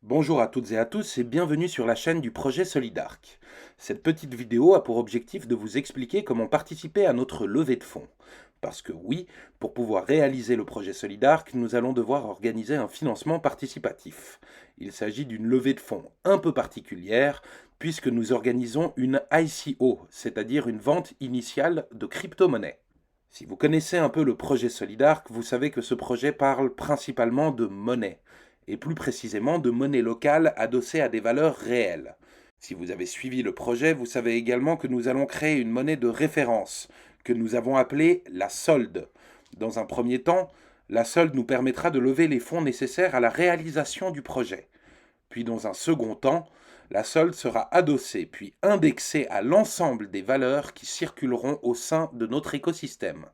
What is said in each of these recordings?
Bonjour à toutes et à tous et bienvenue sur la chaîne du projet Solidark. Cette petite vidéo a pour objectif de vous expliquer comment participer à notre levée de fonds. Parce que oui, pour pouvoir réaliser le projet Solidark, nous allons devoir organiser un financement participatif. Il s'agit d'une levée de fonds un peu particulière puisque nous organisons une ICO, c'est-à-dire une vente initiale de crypto-monnaies. Si vous connaissez un peu le projet Solidark, vous savez que ce projet parle principalement de monnaie, et plus précisément de monnaie locale adossée à des valeurs réelles. Si vous avez suivi le projet, vous savez également que nous allons créer une monnaie de référence, que nous avons appelée la solde. Dans un premier temps, la solde nous permettra de lever les fonds nécessaires à la réalisation du projet. Puis dans un second temps, la solde sera adossée puis indexée à l'ensemble des valeurs qui circuleront au sein de notre écosystème.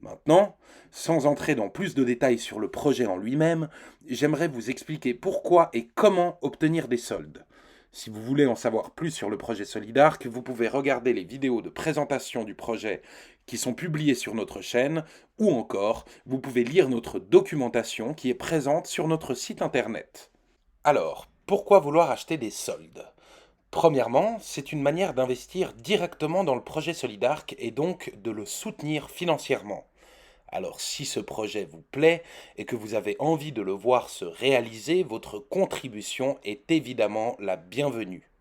Maintenant, sans entrer dans plus de détails sur le projet en lui-même, j'aimerais vous expliquer pourquoi et comment obtenir des soldes. Si vous voulez en savoir plus sur le projet Solidark, vous pouvez regarder les vidéos de présentation du projet qui sont publiées sur notre chaîne, ou encore, vous pouvez lire notre documentation qui est présente sur notre site internet. Alors, pourquoi vouloir acheter des soldes? Premièrement, c'est une manière d'investir directement dans le projet Solidark et donc de le soutenir financièrement. Alors si ce projet vous plaît et que vous avez envie de le voir se réaliser, votre contribution est évidemment la bienvenue.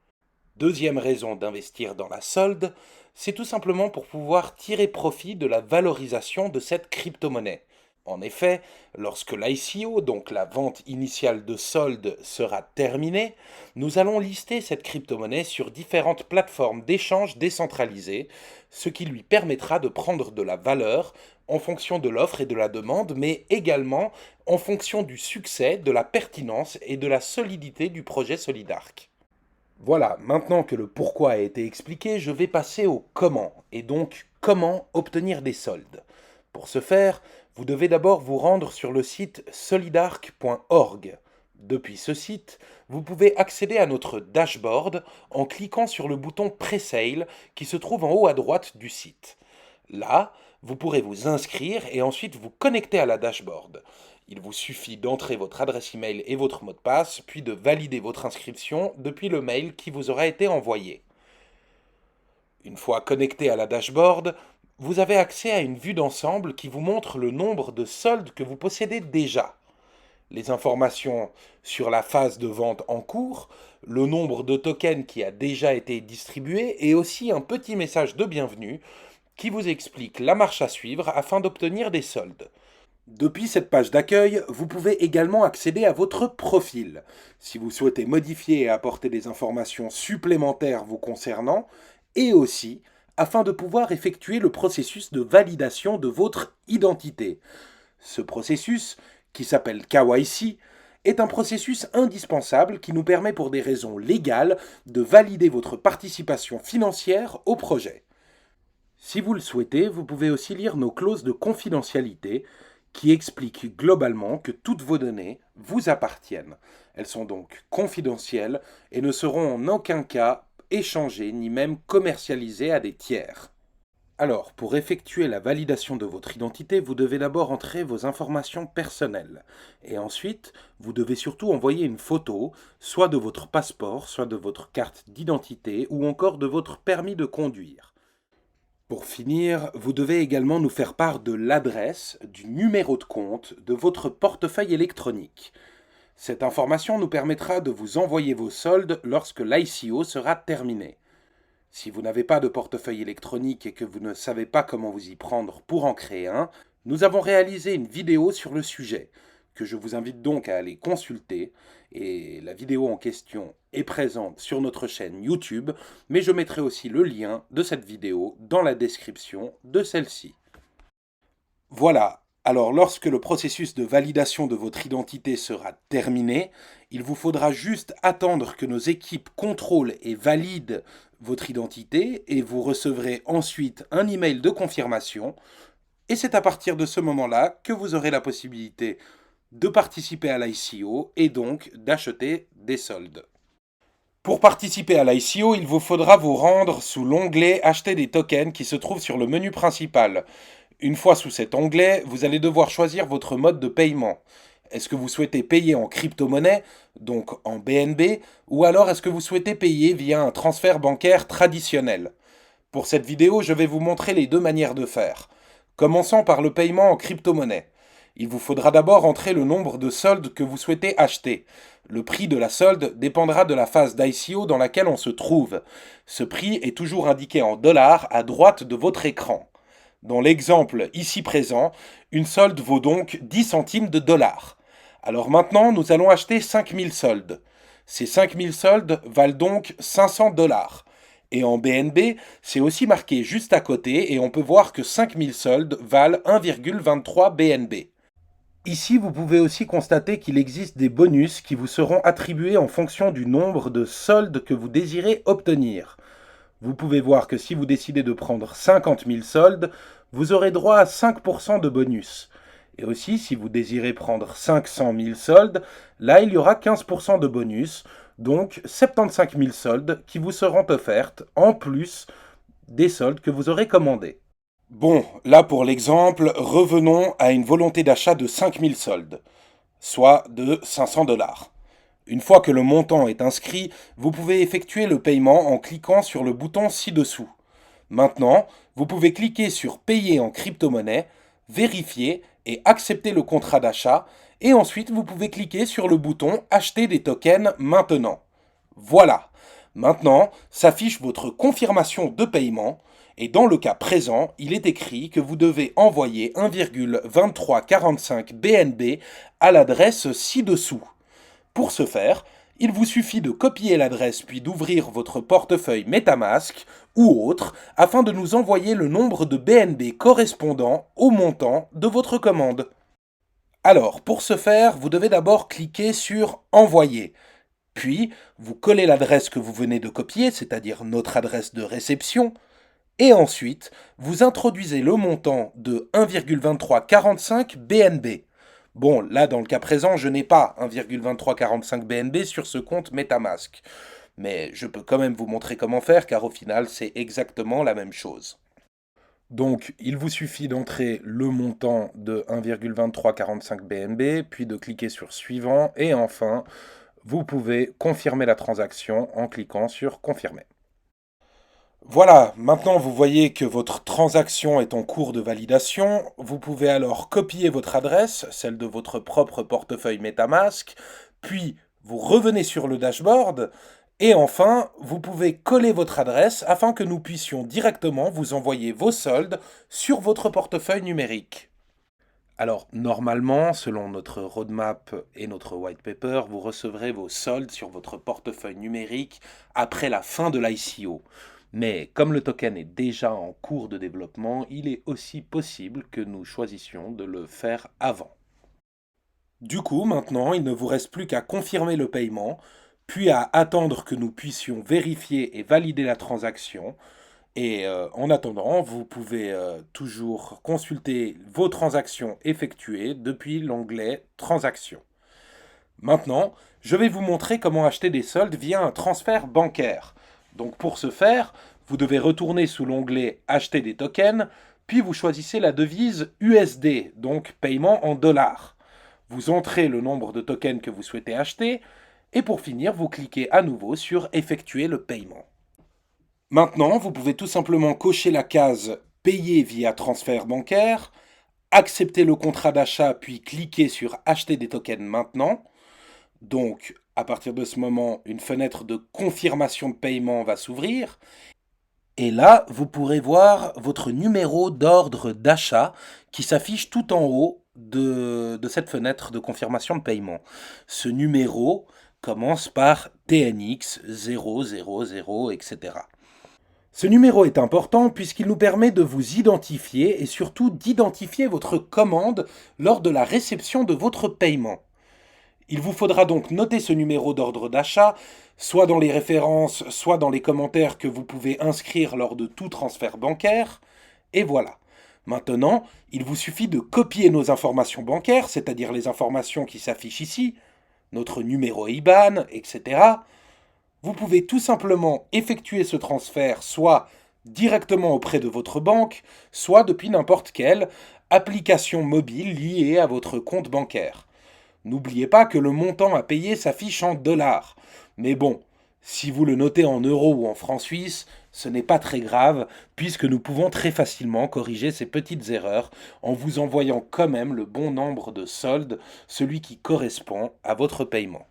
Deuxième raison d'investir dans la solde, c'est tout simplement pour pouvoir tirer profit de la valorisation de cette crypto-monnaie. En effet, lorsque l'ICO, donc la vente initiale de solde, sera terminée, nous allons lister cette crypto-monnaie sur différentes plateformes d'échange décentralisées, ce qui lui permettra de prendre de la valeur en fonction de l'offre et de la demande, mais également en fonction du succès, de la pertinence et de la solidité du projet Solidark. Voilà, maintenant que le pourquoi a été expliqué, je vais passer au comment, et donc comment obtenir des soldes. Pour ce faire, vous devez d'abord vous rendre sur le site solidark.org. Depuis ce site, vous pouvez accéder à notre dashboard en cliquant sur le bouton Presale qui se trouve en haut à droite du site. Là, vous pourrez vous inscrire et ensuite vous connecter à la dashboard. Il vous suffit d'entrer votre adresse email et votre mot de passe, puis de valider votre inscription depuis le mail qui vous aura été envoyé. Une fois connecté à la dashboard, vous avez accès à une vue d'ensemble qui vous montre le nombre de soldes que vous possédez déjà, les informations sur la phase de vente en cours, le nombre de tokens qui a déjà été distribué et aussi un petit message de bienvenue qui vous explique la marche à suivre afin d'obtenir des soldes. Depuis cette page d'accueil, vous pouvez également accéder à votre profil. Si vous souhaitez modifier et apporter des informations supplémentaires vous concernant, et aussi afin de pouvoir effectuer le processus de validation de votre identité. Ce processus, qui s'appelle KYC, est un processus indispensable qui nous permet pour des raisons légales de valider votre participation financière au projet. Si vous le souhaitez, vous pouvez aussi lire nos clauses de confidentialité qui expliquent globalement que toutes vos données vous appartiennent. Elles sont donc confidentielles et ne seront en aucun cas échangées ni même commercialisées à des tiers. Alors, pour effectuer la validation de votre identité, vous devez d'abord entrer vos informations personnelles. Et ensuite, vous devez surtout envoyer une photo, soit de votre passeport, soit de votre carte d'identité, ou encore de votre permis de conduire. Pour finir, vous devez également nous faire part de l'adresse, du numéro de compte, de votre portefeuille électronique. Cette information nous permettra de vous envoyer vos soldes lorsque l'ICO sera terminé. Si vous n'avez pas de portefeuille électronique et que vous ne savez pas comment vous y prendre pour en créer un, nous avons réalisé une vidéo sur le sujet, que je vous invite donc à aller consulter, et la vidéo en question est présente sur notre chaîne YouTube, mais je mettrai aussi le lien de cette vidéo dans la description de celle-ci. Voilà, alors lorsque le processus de validation de votre identité sera terminé, il vous faudra juste attendre que nos équipes contrôlent et valident votre identité et vous recevrez ensuite un email de confirmation. Et c'est à partir de ce moment-là que vous aurez la possibilité de participer à l'ICO et donc d'acheter des soldes. Pour participer à l'ICO, il vous faudra vous rendre sous l'onglet Acheter des tokens qui se trouve sur le menu principal. Une fois sous cet onglet, vous allez devoir choisir votre mode de paiement. Est-ce que vous souhaitez payer en crypto-monnaie, donc en BNB, ou alors est-ce que vous souhaitez payer via un transfert bancaire traditionnel? Pour cette vidéo, je vais vous montrer les deux manières de faire. Commençons par le paiement en crypto-monnaie. Il vous faudra d'abord entrer le nombre de soldes que vous souhaitez acheter. Le prix de la solde dépendra de la phase d'ICO dans laquelle on se trouve. Ce prix est toujours indiqué en dollars à droite de votre écran. Dans l'exemple ici présent, une solde vaut donc 10 centimes de dollars. Alors maintenant, nous allons acheter 5000 soldes. Ces 5000 soldes valent donc 500 dollars. Et en BNB, c'est aussi marqué juste à côté et on peut voir que 5000 soldes valent 1,23 BNB. Ici, vous pouvez aussi constater qu'il existe des bonus qui vous seront attribués en fonction du nombre de soldes que vous désirez obtenir. Vous pouvez voir que si vous décidez de prendre 50 000 soldes, vous aurez droit à 5% de bonus. Et aussi, si vous désirez prendre 500 000 soldes, là, il y aura 15% de bonus, donc 75 000 soldes qui vous seront offertes en plus des soldes que vous aurez commandés. Bon, là pour l'exemple, revenons à une volonté d'achat de 5 000 soldes, soit de 500 dollars. Une fois que le montant est inscrit, vous pouvez effectuer le paiement en cliquant sur le bouton ci-dessous. Maintenant, vous pouvez cliquer sur Payer en crypto-monnaie, vérifier et accepter le contrat d'achat, et ensuite vous pouvez cliquer sur le bouton Acheter des tokens maintenant. Voilà. Maintenant, s'affiche votre confirmation de paiement, et dans le cas présent, il est écrit que vous devez envoyer 1,2345 BNB à l'adresse ci-dessous. Pour ce faire, il vous suffit de copier l'adresse puis d'ouvrir votre portefeuille MetaMask ou autre afin de nous envoyer le nombre de BNB correspondant au montant de votre commande. Alors, pour ce faire, vous devez d'abord cliquer sur Envoyer. Puis, vous collez l'adresse que vous venez de copier, c'est-à-dire notre adresse de réception, et ensuite, vous introduisez le montant de 1,2345 BNB. Bon, là, dans le cas présent, je n'ai pas 1,2345 BNB sur ce compte MetaMask. Mais je peux quand même vous montrer comment faire, car au final, c'est exactement la même chose. Donc, il vous suffit d'entrer le montant de 1,2345 BNB, puis de cliquer sur Suivant, et enfin, vous pouvez confirmer la transaction en cliquant sur Confirmer. Voilà, maintenant vous voyez que votre transaction est en cours de validation. Vous pouvez alors copier votre adresse, celle de votre propre portefeuille MetaMask, puis vous revenez sur le dashboard, et enfin, vous pouvez coller votre adresse afin que nous puissions directement vous envoyer vos soldes sur votre portefeuille numérique. Alors, normalement, selon notre roadmap et notre white paper, vous recevrez vos soldes sur votre portefeuille numérique après la fin de l'ICO. Mais comme le token est déjà en cours de développement, il est aussi possible que nous choisissions de le faire avant. Du coup, maintenant, il ne vous reste plus qu'à confirmer le paiement, puis à attendre que nous puissions vérifier et valider la transaction. Et en attendant, vous pouvez toujours consulter vos transactions effectuées depuis l'onglet Transactions. Maintenant, je vais vous montrer comment acheter des soldes via un transfert bancaire. Donc pour ce faire, vous devez retourner sous l'onglet Acheter des tokens, puis vous choisissez la devise USD, donc paiement en dollars. Vous entrez le nombre de tokens que vous souhaitez acheter, et pour finir, vous cliquez à nouveau sur Effectuer le paiement. Maintenant, vous pouvez tout simplement cocher la case Payer via transfert bancaire, accepter le contrat d'achat puis cliquer sur Acheter des tokens maintenant. Donc, à partir de ce moment, une fenêtre de confirmation de paiement va s'ouvrir. Et là, vous pourrez voir votre numéro d'ordre d'achat qui s'affiche tout en haut de cette fenêtre de confirmation de paiement. Ce numéro commence par TNX 000, etc. Ce numéro est important puisqu'il nous permet de vous identifier et surtout d'identifier votre commande lors de la réception de votre paiement. Il vous faudra donc noter ce numéro d'ordre d'achat, soit dans les références, soit dans les commentaires que vous pouvez inscrire lors de tout transfert bancaire. Et voilà. Maintenant, il vous suffit de copier nos informations bancaires, c'est-à-dire les informations qui s'affichent ici, notre numéro IBAN, etc. Vous pouvez tout simplement effectuer ce transfert soit directement auprès de votre banque, soit depuis n'importe quelle application mobile liée à votre compte bancaire. N'oubliez pas que le montant à payer s'affiche en dollars. Mais bon, si vous le notez en euros ou en francs suisses, ce n'est pas très grave, puisque nous pouvons très facilement corriger ces petites erreurs en vous envoyant quand même le bon nombre de soldes, celui qui correspond à votre paiement.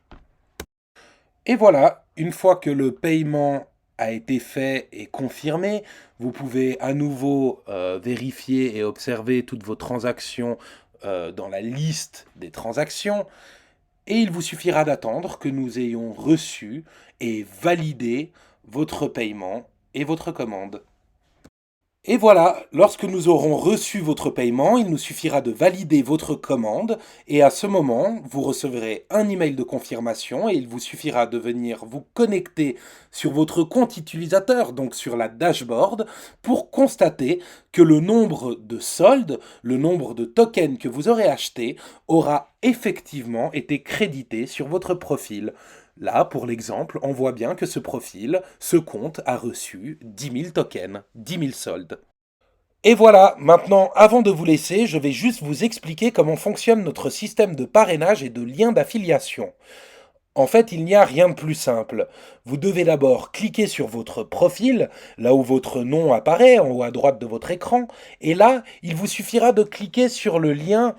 Et voilà, une fois que le paiement a été fait et confirmé, vous pouvez à nouveau vérifier et observer toutes vos transactions dans la liste des transactions. Et il vous suffira d'attendre que nous ayons reçu et validé votre paiement et votre commande. Et voilà, lorsque nous aurons reçu votre paiement, il nous suffira de valider votre commande et à ce moment, vous recevrez un email de confirmation et il vous suffira de venir vous connecter sur votre compte utilisateur, donc sur la dashboard, pour constater que le nombre de soldes, le nombre de tokens que vous aurez achetés aura effectivement été crédité sur votre profil. Là, pour l'exemple, on voit bien que ce compte a reçu 10 000 tokens, 10 000 soldes. Et voilà, maintenant, avant de vous laisser, je vais juste vous expliquer comment fonctionne notre système de parrainage et de lien d'affiliation. En fait, il n'y a rien de plus simple. Vous devez d'abord cliquer sur votre profil, là où votre nom apparaît, en haut à droite de votre écran, et là, il vous suffira de cliquer sur le lien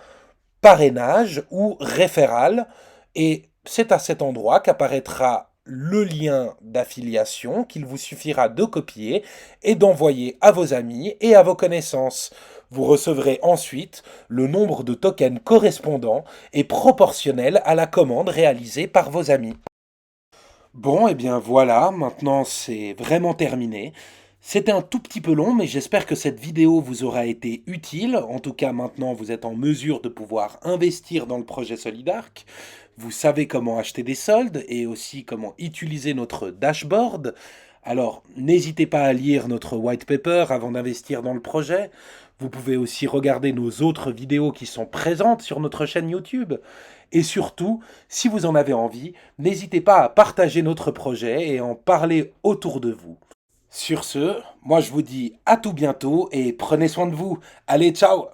parrainage ou référal, et c'est à cet endroit qu'apparaîtra le lien d'affiliation qu'il vous suffira de copier et d'envoyer à vos amis et à vos connaissances. Vous recevrez ensuite le nombre de tokens correspondant et proportionnel à la commande réalisée par vos amis. Bon, et bien voilà, maintenant c'est vraiment terminé. C'était un tout petit peu long, mais j'espère que cette vidéo vous aura été utile. En tout cas, maintenant, vous êtes en mesure de pouvoir investir dans le projet Solidark. Vous savez comment acheter des soldes et aussi comment utiliser notre dashboard. Alors, n'hésitez pas à lire notre white paper avant d'investir dans le projet. Vous pouvez aussi regarder nos autres vidéos qui sont présentes sur notre chaîne YouTube. Et surtout, si vous en avez envie, n'hésitez pas à partager notre projet et en parler autour de vous. Sur ce, moi je vous dis à tout bientôt et prenez soin de vous. Allez, ciao!